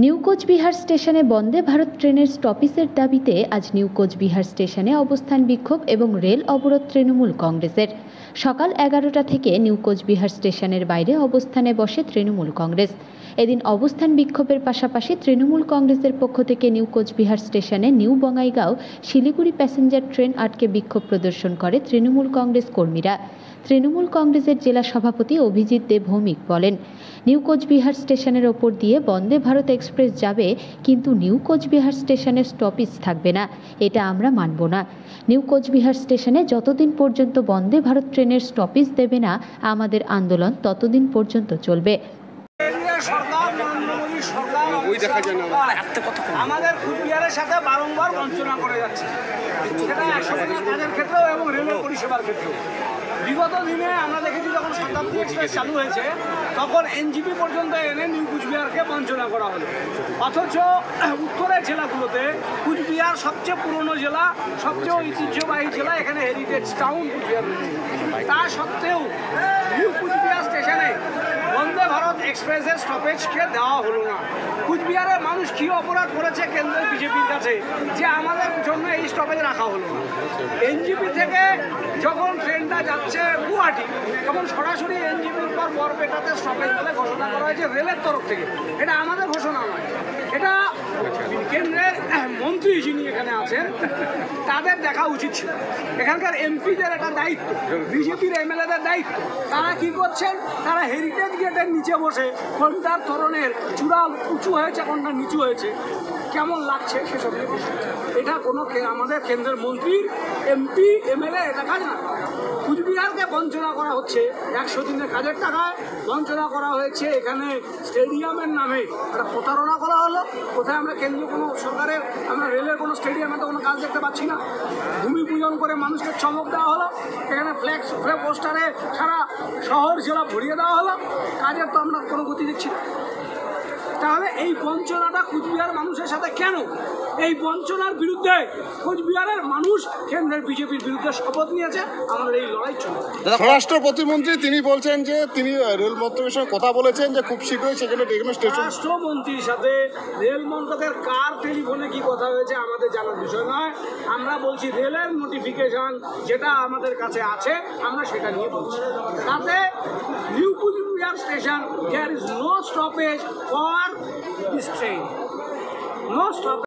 New Cooch Behar স্টেশনে বন্দে ভারত ট্রেনের স্টপেজের দাবিতে আজ নিউ কোচবিহার স্টেশনে অবস্থান বিক্ষোভ এবং রেল অবরোধ তৃণমূল কংগ্রেসের। সকাল 11টা থেকে নিউ কোচবিহার স্টেশনের বাইরে অবস্থানে বসে তৃণমূল কংগ্রেস। এদিন অবস্থান বিক্ষোভের পাশাপাশি তৃণমূল কংগ্রেসের পক্ষ থেকে নিউ কোচবিহার স্টেশনে new Bongaigaon Siliguri passenger train আটকে বিক্ষোভ প্রদর্শন করে তৃণমূল কংগ্রেস কর্মীরা। তৃণমূল কংগ্রেসের জেলা সভাপতি অভিজিৎ দেব ভৌমিক বলেন, নিউ কোচবিহার স্টেশনের ওপর দিয়ে বন্দে ভারত এক্সপ্রেস যাবে, কিন্তু নিউ কোচবিহার স্টেশনের স্টপেজ থাকবে না। এটা আমরা মানব না। নিউ কোচবিহার স্টেশনে যতদিন পর্যন্ত বন্দে ভারত ট্রেনের স্টপেজ দেবে না, আমাদের আন্দোলন ততদিন পর্যন্ত চলবে। আমাদের কুচবিহারের সাথে বারংবার বঞ্চনা করে যাচ্ছে, সেটা 100 দিনের কাজের ক্ষেত্রেও এবং রেলের পরিষেবার ক্ষেত্রেও। বিগত দিনে আমরা দেখেছি যখন শতাব্দী এক্সপ্রেস চালু হয়েছে তখন এনজিপি পর্যন্ত এনে নিউ কুচবিহারকে বঞ্চনা করা হলো, অথচ উত্তরের জেলাগুলোতে কুচবিহার সবচেয়ে পুরনো জেলা, সবচেয়ে ঐতিহ্যবাহী জেলা, এখানে হেরিটেজ টাউন কুচবিহার। তা সত্ত্বেও নিউ কুচবিহার স্টেশনে বন্দে ভারত এক্সপ্রেসের স্টপেজকে দেওয়া হলো না। কুচবিহারের মানুষ কী অপরাধ করেছে কেন্দ্রের বিজেপির কাছে যে আমাদের জন্য এই স্টপেজ রাখা হলো না? এনজিপি থেকে যখন ট্রেনটা যাচ্ছে গুয়াহাটি, তখন সরাসরি এনজিপির পর বরপেটাতে স্টপেজ বলে ঘোষণা করা হয়েছে রেলের তরফ থেকে। এটা আমাদের ঘোষণা নয়, এটা কেন্দ্রের মন্ত্রী যিনি এখানে আছেন তাদের দেখা উচিত ছিল। এখানকার এমপিদের একটা দায়িত্ব, বিজেপির এমএলএদের দায়িত্ব। তারা কি করছেন? তারা হেরিটেজ গেটের নিচে বসে কোনটার ধরনের চূড়া উঁচু হয়েছে, কোনটা নিচু হয়েছে, কেমন লাগছে সেসব নিয়ে। এটা কোনো আমাদের কেন্দ্রের মন্ত্রী, এমপি, এমএলএ এটা কাজ না। কুচবিহারকে বঞ্চনা করা হচ্ছে 100 দিনের কাজের টাকায়, বঞ্চনা করা হয়েছে এখানে স্টেডিয়ামের নামে একটা প্রতারণা করা হলো। কোথায় আমরা কেন্দ্রীয় কোনো সরকারের, আমরা রেলের কোনো স্টেডিয়ামে তো কোনো কাজ দেখতে পাচ্ছি না। ভূমি পূজন করে মানুষকে চমক দেওয়া হলো, এখানে ফ্ল্যাগ পোস্টারে সারা শহর জেলা ভরিয়ে দেওয়া হলো, কাজের তো আমরা কোনো গতি দেখছি না। তাহলে এই বঞ্চনাটা কুচবিহার মানুষের সাথে কেন? এই বঞ্চনার বিরুদ্ধে কুচবিহারের মানুষ কেন্দ্রের বিজেপির বিরুদ্ধে শপথ নিয়েছে। আমাদের এই লড়াই চলবে। স্বরাষ্ট্র প্রতিমন্ত্রী তিনি বলছেন যে তিনি রেল মন্ত্রকের সঙ্গে কথা বলেছেন যে খুব শীঘ্রই সেখানে স্টেশন। স্বরাষ্ট্রমন্ত্রীর সাথে রেল মন্ত্রকের কার টেলিফোনে কি কথা হয়েছে আমাদের জানার বিষয় নয়। আমরা বলছি রেলের নোটিফিকেশন যেটা আমাদের কাছে আছে আমরা সেটা নিয়ে বলছি। তাতে new Cooch Behar station there is no stoppage for this train, no stoppage.